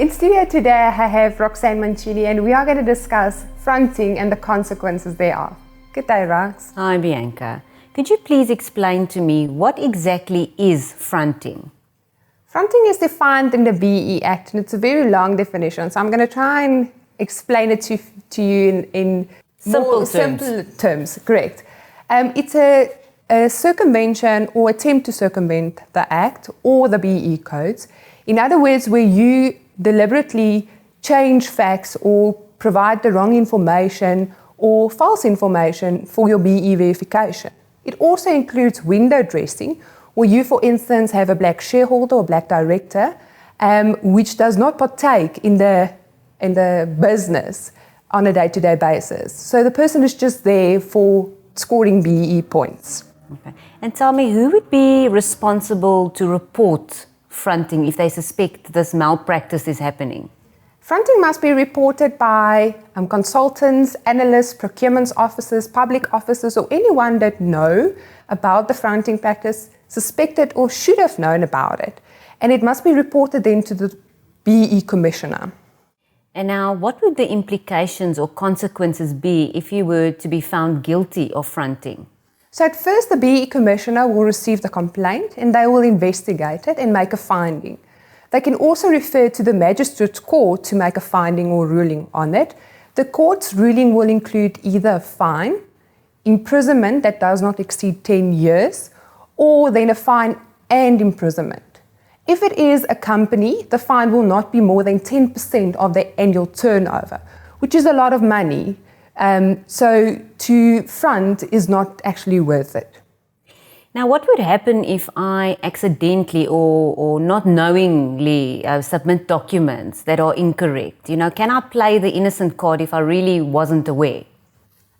In studio today, I have Roxanne Mancini, and we are going to discuss fronting and the consequences thereof. Good day, Rox. Hi, Bianca. Could you please explain to me what exactly is fronting? Fronting is defined in the BBBEE Act, and it's a very long definition, so I'm going to try and explain it to you in Simple terms. Correct. It's a circumvention or attempt to circumvent the Act or the BBBEE codes. In other words, where you deliberately change facts or provide the wrong information or false information for your BBBEE verification. It also includes window dressing, where you, for instance, have a black shareholder or black director, which does not partake in the business on a day-to-day basis. So the person is just there for scoring BBBEE points. Okay. And tell me, who would be responsible to report fronting if they suspect this malpractice is happening? Fronting must be reported by consultants, analysts, procurement officers, public officers, or anyone that know about the fronting practice, suspected or should have known about it. And it must be reported then to the BBBEE Commissioner. And now, what would the implications or consequences be if you were to be found guilty of fronting? So at first, the BBBEE Commissioner will receive the complaint and they will investigate it and make a finding. They can also refer to the Magistrates Court to make a finding or ruling on it. The court's ruling will include either a fine, imprisonment that does not exceed 10 years, or then a fine and imprisonment. If it is a company, the fine will not be more than 10% of their annual turnover, which is a lot of money. So to front is not actually worth it. Now, what would happen if I accidentally or not knowingly submit documents that are incorrect? Can I play the innocent card if I really wasn't aware?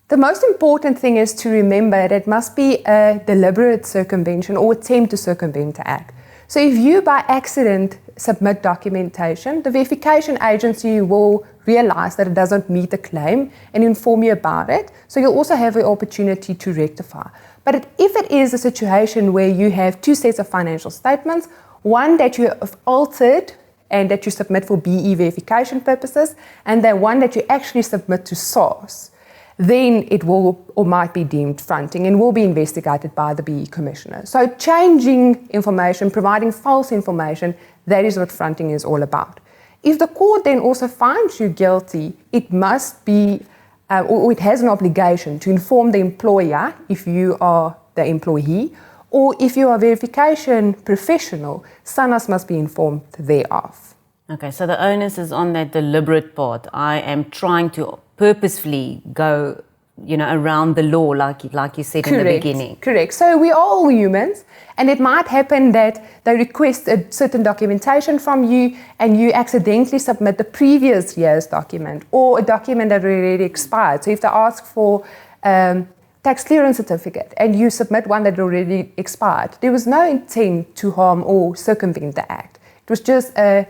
The most important thing is to remember that it must be a deliberate circumvention or attempt to circumvent the Act. So if you by accident submit documentation, the verification agency will realize that it doesn't meet the claim and inform you about it. So you'll also have the opportunity to rectify. But if it is a situation where you have two sets of financial statements, one that you have altered and that you submit for BBBEE verification purposes, and then one that you actually submit to SARS, then it will or might be deemed fronting and will be investigated by the BBBEE Commissioner. So changing information, providing false information, that is what fronting is all about. If the court then also finds you guilty, it must be, or it has an obligation to inform the employer if you are the employee, or if you are a verification professional, SANAS must be informed thereof. Okay, so the onus is on that deliberate part. I am trying to purposefully go, around the law, like you said in the beginning. Correct. So we are all humans, and it might happen that they request a certain documentation from you, and you accidentally submit the previous year's document or a document that already expired. So if they ask for tax clearance certificate and you submit one that already expired, there was no intent to harm or circumvent the Act. It was just a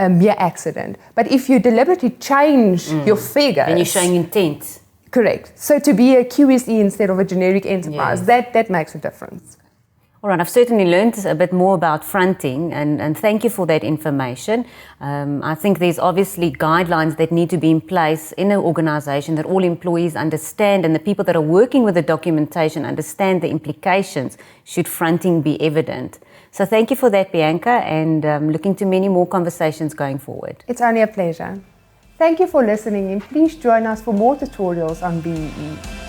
mere accident. But if you deliberately change your figures, then you're showing intent. Correct. So to be a QSE instead of a generic enterprise, yes, that makes a difference. All right, I've certainly learned a bit more about fronting, and thank you for that information. I think there's obviously guidelines that need to be in place in an organisation that all employees understand, and the people that are working with the documentation understand the implications should fronting be evident. So thank you for that, Bianca, and looking to many more conversations going forward. It's only a pleasure. Thank you for listening, and please join us for more tutorials on BBBEE.